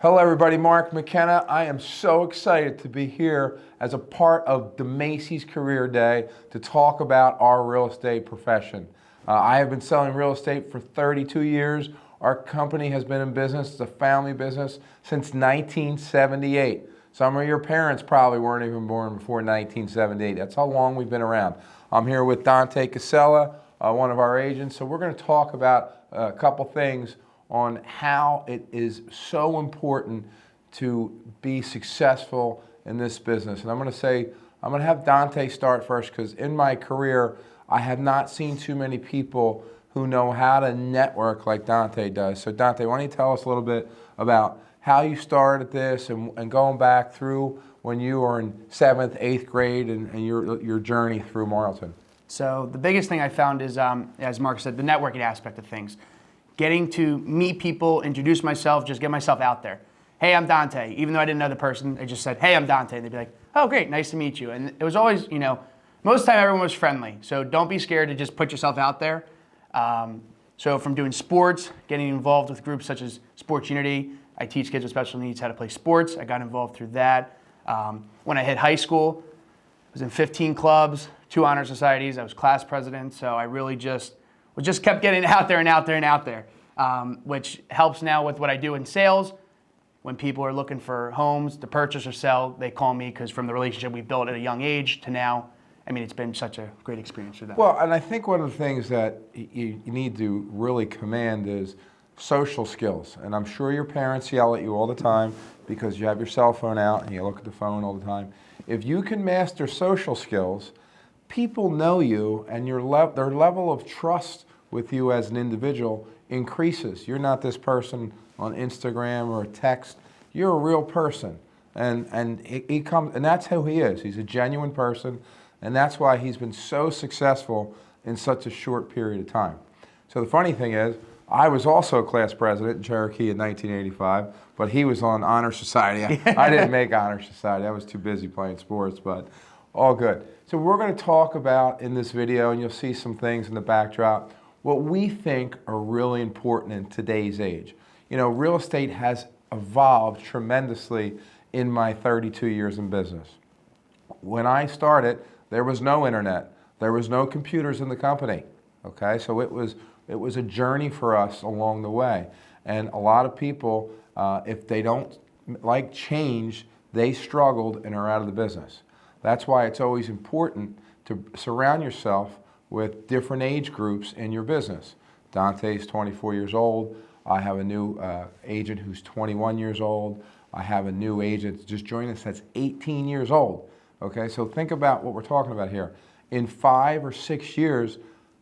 Hello everybody, Mark McKenna. I am so excited to be here as a part of Demasi's Career Day to talk about our real estate profession. I have been selling real estate for 32 years. Our company has been in business, it's a family business, since 1978. Some of your parents probably weren't even born before 1978. That's how long we've been around. I'm here with Dante Casella, one of our agents. So we're going to talk about a couple things on how it is so important to be successful in this business. And I'm going to have Dante start first, because in my career, I have not seen too many people who know how to network like Dante does. So Dante, why don't you tell us a little bit about how you started this and going back through when you were in 7th, 8th grade and your journey through Marlton. So the biggest thing I found is, as Mark said, the networking aspect of things. Getting to meet people, introduce myself, just get myself out there. Hey, I'm Dante. Even though I didn't know the person, I just said, hey, I'm Dante. And they'd be like, oh, great, nice to meet you. And it was always, most of the time everyone was friendly. So don't be scared to just put yourself out there. So from doing sports, getting involved with groups such as Sports Unity, I teach kids with special needs how to play sports. I got involved through that. When I hit high school, I was in 15 clubs, 2 honor societies. I was class president. So I really just kept getting out there and out there and out there, which helps now with what I do in sales. When people are looking for homes to purchase or sell, they call me, because from the relationship we built at a young age to now, it's been such a great experience for them. Well, and I think one of the things that you need to really command is social skills. And I'm sure your parents yell at you all the time because you have your cell phone out and you look at the phone all the time. If you can master social skills, people know you, and their level of trust with you as an individual increases. You're not this person on Instagram or text. You're a real person, and that's who he is. He's a genuine person, and that's why he's been so successful in such a short period of time. So the funny thing is, I was also a class president in Cherokee in 1985, but he was on Honor Society. I didn't make Honor Society. I was too busy playing sports, but all good. So we're going to talk about in this video, and you'll see some things in the backdrop, what we think are really important in today's age. Real estate has evolved tremendously in my 32 years in business. When I started, there was no internet. There was no computers in the company. Okay, so it was a journey for us along the way. And a lot of people, if they don't like change, they struggled and are out of the business. That's why it's always important to surround yourself with different age groups in your business. Dante's 24 years old. I have a new agent who's 21 years old. I have a new agent just joined us that's 18 years old. Okay, so think about what we're talking about here. In 5 or 6 years,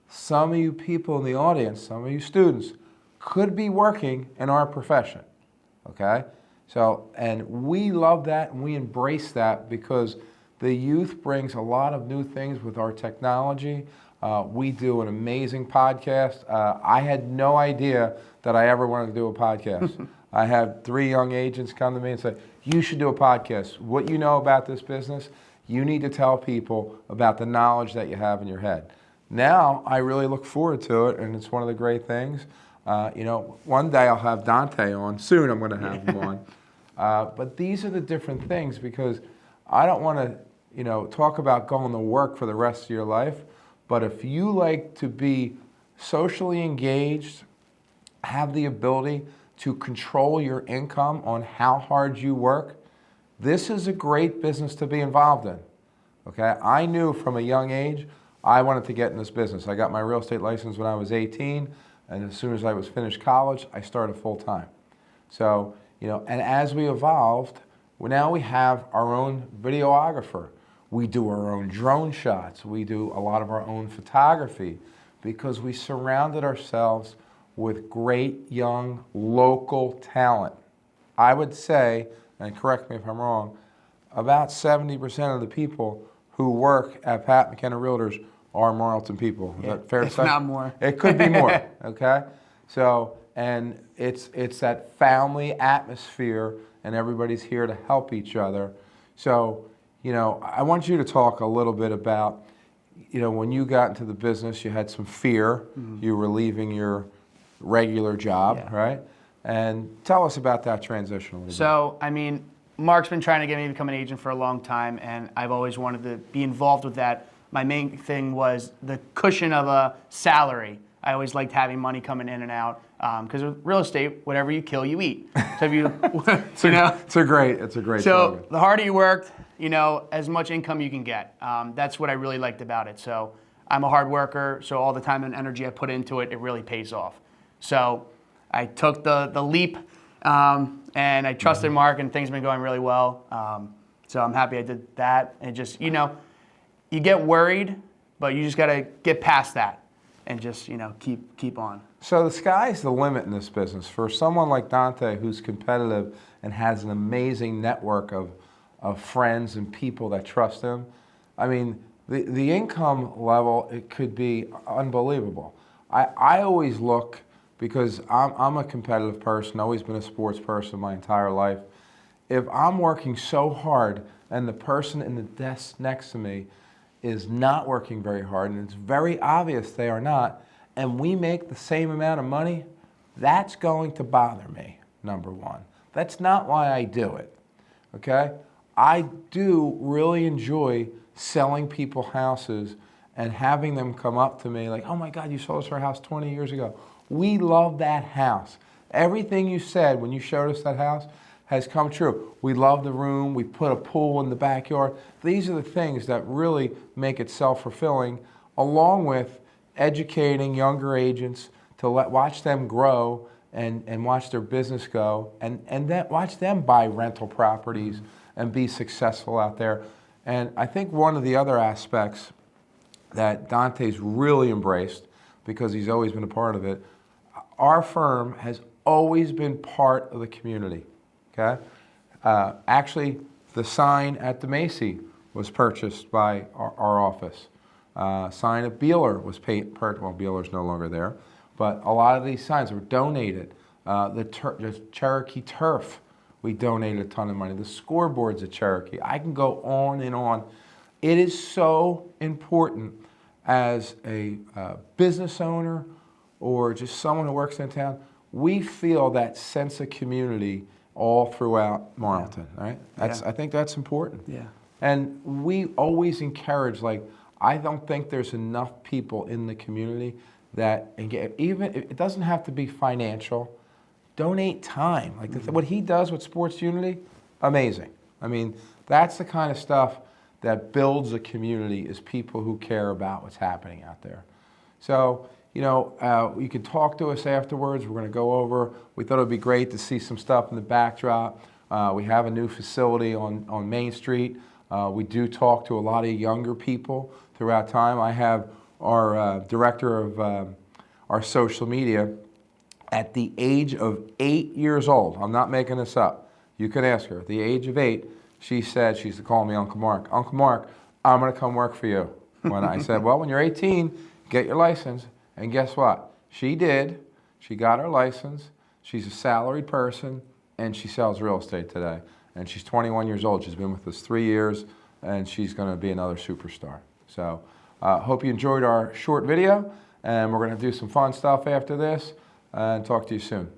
some of you people in the audience, some of you students, could be working in our profession. Okay, so, and we love that and we embrace that, because the youth brings a lot of new things with our technology. We do an amazing podcast. I had no idea that I ever wanted to do a podcast. I had 3 young agents come to me and say, you should do a podcast. What you know about this business, you need to tell people about the knowledge that you have in your head. Now, I really look forward to it, and it's one of the great things. One day I'll have Dante on. Soon I'm going to have him on. But these are the different things, because I don't want to talk about going to work for the rest of your life, but if you like to be socially engaged, have the ability to control your income on how hard you work, this is a great business to be involved in. Okay, I knew from a young age I wanted to get in this business. I got my real estate license when I was 18, and as soon as I was finished college, I started full time. So, and as we evolved, now we have our own videographer. We do our own drone shots. We do a lot of our own photography, because we surrounded ourselves with great young local talent. I would say, and correct me if I'm wrong, about 70% of the people who work at Mckenna Realtors are Marlton people. Is that fair to say? If not more. It could be more, okay? So, and it's that family atmosphere, and everybody's here to help each other. So, I want you to talk a little bit about, when you got into the business, you had some fear. Mm-hmm. You were leaving your regular job, right? And tell us about that transition a little bit. So, I mean, Mark's been trying to get me to become an agent for a long time, and I've always wanted to be involved with that. My main thing was the cushion of a salary. I always liked having money coming in and out, because with real estate, whatever you kill, you eat. So if you, It's a great So slogan. the harder you worked, as much income you can get. That's what I really liked about it. So I'm a hard worker, so all the time and energy I put into it, it really pays off. So I took the leap, and I trusted Mark, and things have been going really well. So I'm happy I did that. And just, you get worried, but you just got to get past that and just, keep on. So the sky's the limit in this business. For someone like Dante, who's competitive and has an amazing network of friends and people that trust him, I mean, the income level, it could be unbelievable. I always look, because I'm a competitive person, always been a sports person my entire life. If I'm working so hard and the person in the desk next to me is not working very hard, and it's very obvious they are not, and we make the same amount of money, that's going to bother me, number one. That's not why I do it, okay? I do really enjoy selling people houses and having them come up to me like, oh my God, you sold us our house 20 years ago. We love that house. Everything you said when you showed us that house has come true. We love the room. We put a pool in the backyard. These are the things that really make it self-fulfilling, along with educating younger agents to watch them grow and watch their business go, and then watch them buy rental properties and be successful out there. And I think one of the other aspects that Dante's really embraced, because he's always been a part of it, our firm has always been part of the community, okay? Actually, the sign at Demasi was purchased by our office. Sign at Beeler was well, Beeler's no longer there, but a lot of these signs were donated. The Cherokee turf, we donated a ton of money. The scoreboards at Cherokee, I can go on and on. It is so important as a business owner or just someone who works in town. We feel that sense of community all throughout Marlton, right? I think that's important. Yeah. And we always encourage, I don't think there's enough people in the community that, even, it doesn't have to be financial, donate time. What he does with Sports Unity, amazing. I mean, that's the kind of stuff that builds a community, is people who care about what's happening out there. So, you can talk to us afterwards. We're going to go over. We thought it would be great to see some stuff in the backdrop. We have a new facility on Main Street. We do talk to a lot of younger people throughout time. I have our director of our social media at the age of 8 years old. I'm not making this up. You can ask her. At the age of 8, she said, she used to call me Uncle Mark. Uncle Mark, I'm going to come work for you. When I said, well, when you're 18, get your license. And guess what? She did. She got her license. She's a salaried person, and she sells real estate today. And she's 21 years old. She's been with us 3 years, and she's going to be another superstar. So hope you enjoyed our short video, and we're going to do some fun stuff after this, and talk to you soon.